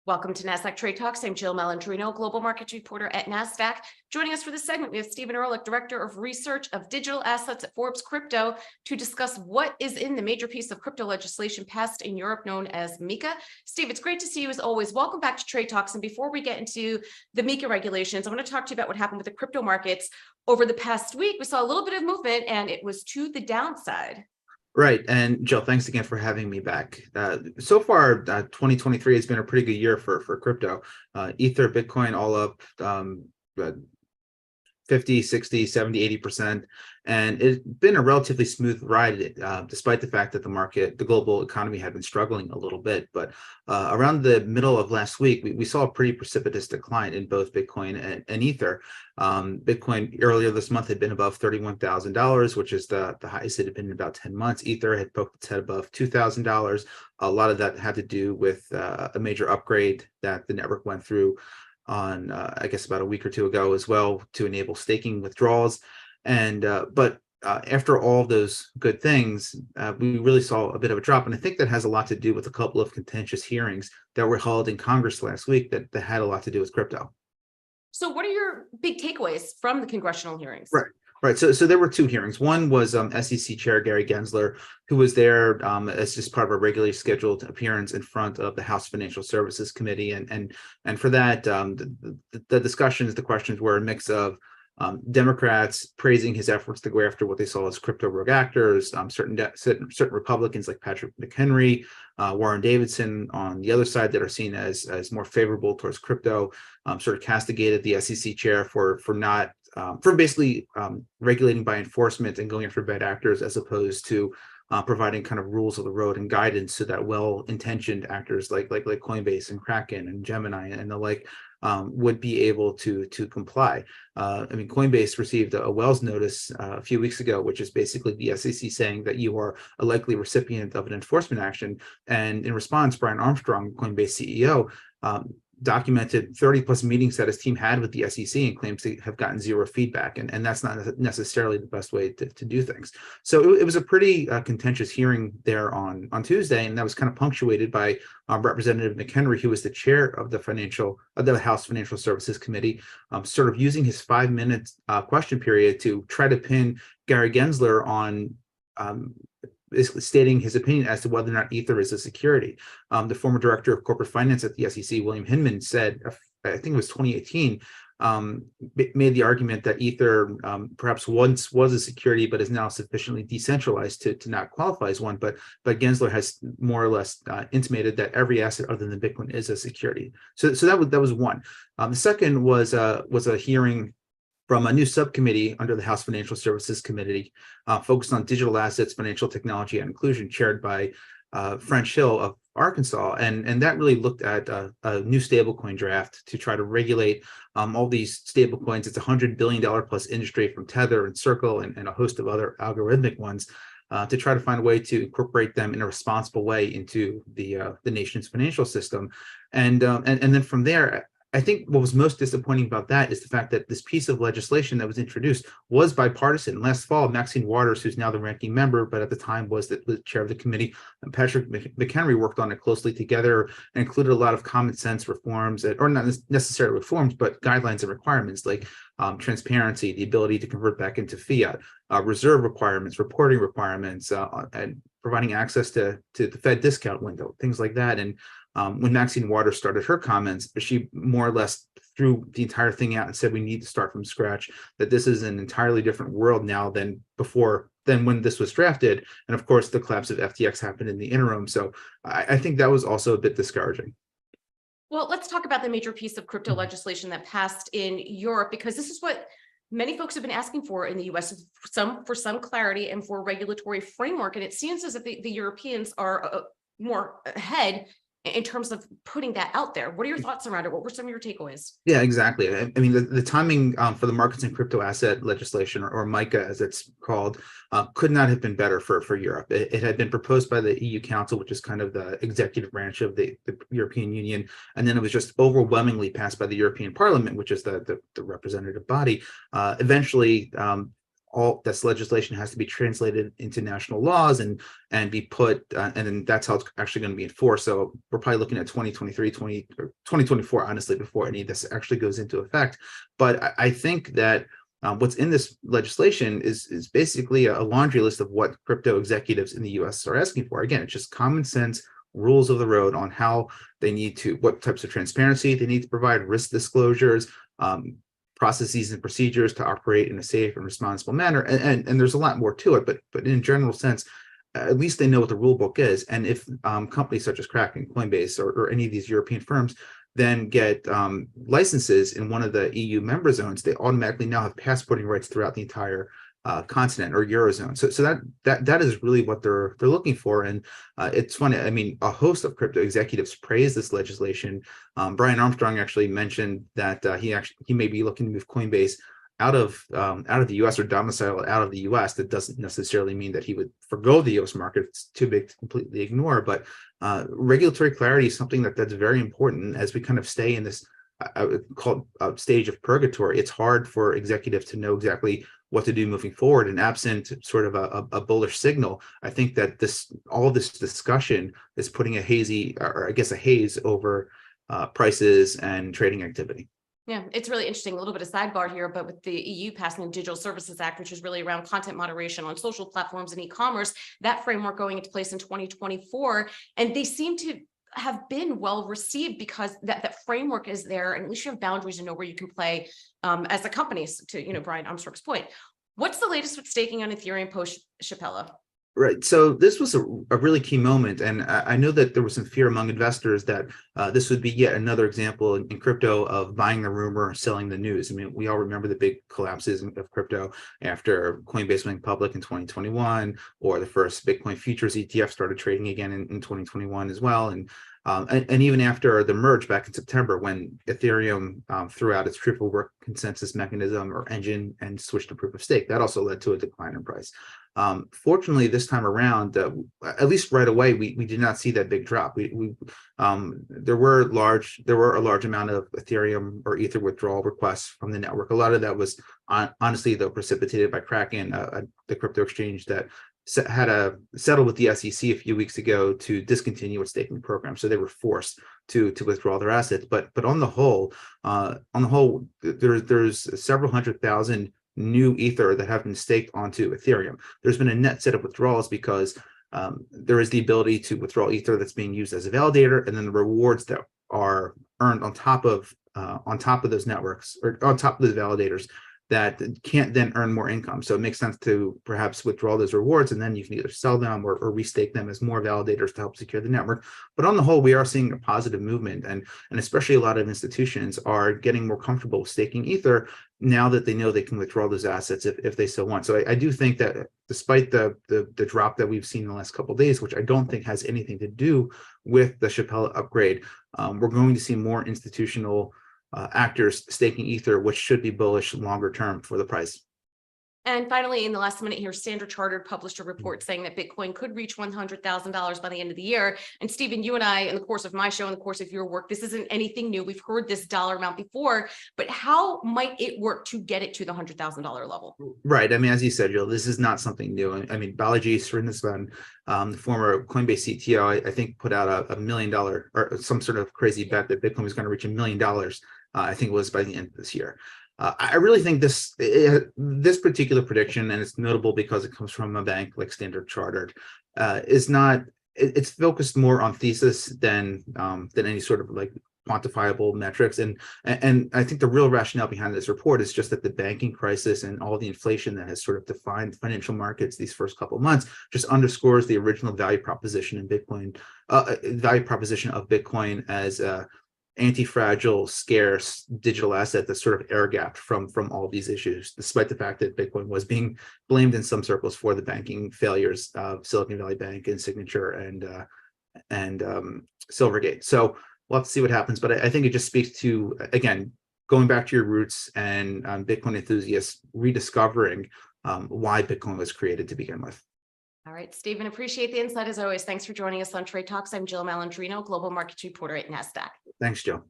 Welcome to Nasdaq TradeTalks. I'm Jill Malandrino, Global Markets Reporter at Nasdaq. Joining us for this segment, we have Stephen Ehrlich, Director of Research of Digital Assets at Forbes Crypto, to discuss what is in the major piece of crypto legislation passed in Europe known as MiCA. Steve, it's great to see you as always. Welcome back to Trade Talks. And before we get into the MiCA regulations, I want to talk to you about what happened with the crypto markets over the past week. We saw a little bit of movement and it was to the downside. Right. And Jill, thanks again for having me back. So far, 2023 has been a pretty good year for crypto. Ether, Bitcoin, all up 50, 60, 70, 80%. And it's been a relatively smooth ride, despite the fact that the global economy had been struggling a little bit. But around the middle of last week, we saw a pretty precipitous decline in both Bitcoin and Ether. Bitcoin earlier this month had been above $31,000, which is the highest it had been in about 10 months. Ether had poked its head above $2,000. A lot of that had to do with a major upgrade that the network went through on I guess about a week or two ago as well, to enable staking withdrawals. And but after all of those good things, we really saw a bit of a drop. And I think that has a lot to do with a couple of contentious hearings that were held in Congress last week that had a lot to do with crypto. So what are your big takeaways from the congressional hearings? Right. So there were two hearings. One was SEC Chair Gary Gensler, who was there as just part of a regularly scheduled appearance in front of the House Financial Services Committee. And for that, the discussions, the questions were a mix of Democrats praising his efforts to go after what they saw as crypto rogue actors, certain Republicans like Patrick McHenry, Warren Davidson on the other side that are seen as more favorable towards crypto, sort of castigated the SEC chair for basically regulating by enforcement and going after bad actors, as opposed to providing kind of rules of the road and guidance so that well-intentioned actors like Coinbase and Kraken and Gemini and the like would be able to comply. I mean, Coinbase received a Wells notice a few weeks ago, which is basically the SEC saying that you are a likely recipient of an enforcement action. And in response, Brian Armstrong, Coinbase CEO, documented 30+ meetings that his team had with the SEC and claims to have gotten zero feedback. And that's not necessarily the best way to do things. So it was a pretty contentious hearing there on Tuesday, and that was kind of punctuated by Representative McHenry, who was the chair of the House Financial Services Committee, sort of using his 5-minute question period to try to pin Gary Gensler on basically stating his opinion as to whether or not Ether is a security. The former director of corporate finance at the SEC, William Hinman, said, I think it was 2018, made the argument that Ether perhaps once was a security, but is now sufficiently decentralized to not qualify as one. But Gensler has more or less intimated that every asset other than Bitcoin is a security. So that was one. The second was a hearing from a new subcommittee under the House Financial Services Committee focused on digital assets, financial technology, and inclusion, chaired by French Hill of Arkansas. And that really looked at a new stablecoin draft to try to regulate all these stablecoins. It's a $100 billion plus industry from Tether and Circle and a host of other algorithmic ones to try to find a way to incorporate them in a responsible way into the nation's financial system. And then from there, I think what was most disappointing about that is the fact that this piece of legislation that was introduced was bipartisan. Last fall, Maxine Waters, who's now the ranking member, but at the time was the chair of the committee, and Patrick McHenry worked on it closely together and included a lot of common sense reforms, or not necessarily reforms, but guidelines and requirements like transparency, the ability to convert back into fiat, reserve requirements, reporting requirements, and providing access to the Fed discount window, things like that. And when Maxine Waters started her comments, she more or less threw the entire thing out and said we need to start from scratch, that this is an entirely different world now than when this was drafted. And of course, the collapse of FTX happened in the interim. So I think that was also a bit discouraging. Well, let's talk about the major piece of crypto legislation that passed in Europe, because this is what many folks have been asking for in the US, for some clarity and for regulatory framework. And it seems as if the Europeans are more ahead in terms of putting that out there. What are your thoughts around it? What were some of your takeaways? Yeah, exactly. I mean, the timing for the markets and crypto asset legislation, or MiCA as it's called, could not have been better for Europe. It had been proposed by the EU Council, which is kind of the executive branch of the European Union, and then it was just overwhelmingly passed by the European Parliament, which is the representative body. Eventually, all this legislation has to be translated into national laws and be put, and then that's how it's actually going to be enforced. So we're probably looking at 2023, 2024, honestly, before any of this actually goes into effect. But I think that what's in this legislation is basically a laundry list of what crypto executives in the US are asking for. Again, it's just common sense rules of the road on how they need to, what types of transparency they need to provide, risk disclosures, processes and procedures to operate in a safe and responsible manner. And there's a lot more to it, but in general sense, at least they know what the rule book is. And if companies such as Kraken, Coinbase, or any of these European firms then get licenses in one of the EU member zones, they automatically now have passporting rights throughout the entire continent or Eurozone. So that is really what they're looking for. And it's funny. I mean, a host of crypto executives praise this legislation. Brian Armstrong actually mentioned that he may be looking to move Coinbase out of the U.S. or domicile out of the U.S. That doesn't necessarily mean that he would forgo the U.S. market. It's too big to completely ignore. But regulatory clarity is something that's very important as we kind of stay in this I would call it a stage of purgatory. It's hard for executives to know exactly what to do moving forward, and absent sort of a bullish signal, I think that all this discussion is putting a haze over prices and trading activity. Yeah, it's really interesting. A little bit of sidebar here, but with the EU passing the Digital Services Act, which is really around content moderation on social platforms and e-commerce, that framework going into place in 2024, and they seem to have been well received because that framework is there, and at least you have boundaries and know where you can play as a company. To Brian Armstrong's point, what's the latest with staking on Ethereum post Chappella? Right. So this was a really key moment. And I know that there was some fear among investors that this would be yet another example in crypto of buying the rumor, selling the news. I mean, we all remember the big collapses of crypto after Coinbase went public in 2021, or the first Bitcoin futures ETF started trading again in 2021 as well. And even after the merge back in September, when Ethereum threw out its proof of work consensus mechanism or engine and switched to proof of stake, that also led to a decline in price. Fortunately, this time around, at least right away, we did not see that big drop. There were a large amount of Ethereum or Ether withdrawal requests from the network. A lot of that was honestly, though, precipitated by Kraken, the crypto exchange that had settled with the SEC a few weeks ago to discontinue its staking program, so they were forced to withdraw their assets. But on the whole, there's several 100,000 new Ether that have been staked onto Ethereum. There's been a net set of withdrawals because there is the ability to withdraw Ether that's being used as a validator, and then the rewards that are earned on top of those networks or on top of those validators that can't then earn more income. So it makes sense to perhaps withdraw those rewards, and then you can either sell them or restake them as more validators to help secure the network. But on the whole, we are seeing a positive movement, and especially a lot of institutions are getting more comfortable with staking Ether now that they know they can withdraw those assets if they so want. So I do think that despite the drop that we've seen in the last couple of days, which I don't think has anything to do with the Chappella upgrade, we're going to see more institutional actors staking Ether, which should be bullish longer term for the price. And finally, in the last minute here, Standard Chartered published a report saying that Bitcoin could reach $100,000 by the end of the year. And Stephen, you and I, in the course of my show, in the course of your work, this isn't anything new. We've heard this dollar amount before, but how might it work to get it to the $100,000 level? Right. I mean, as you said, Jill, this is not something new. I mean, Balaji Srinivasan, the former Coinbase CTO, I think put out $1 million or some sort of crazy bet that Bitcoin was going to reach $1 million. I think it was by the end of this year. I really think this particular prediction, and it's notable because it comes from a bank like Standard Chartered, is not. It's focused more on thesis than any sort of like quantifiable metrics. And I think the real rationale behind this report is just that the banking crisis and all the inflation that has sort of defined financial markets these first couple of months just underscores the original value proposition in Bitcoin, of Bitcoin as anti-fragile, scarce digital asset that's sort of air-gapped from all these issues, despite the fact that Bitcoin was being blamed in some circles for the banking failures of Silicon Valley Bank and Signature and Silvergate. So we'll have to see what happens, but I think it just speaks to, again, going back to your roots and Bitcoin enthusiasts rediscovering why Bitcoin was created to begin with. All right, Stephen, appreciate the insight as always. Thanks for joining us on Trade Talks. I'm Jill Malandrino, Global Markets Reporter at Nasdaq. Thanks, Jill.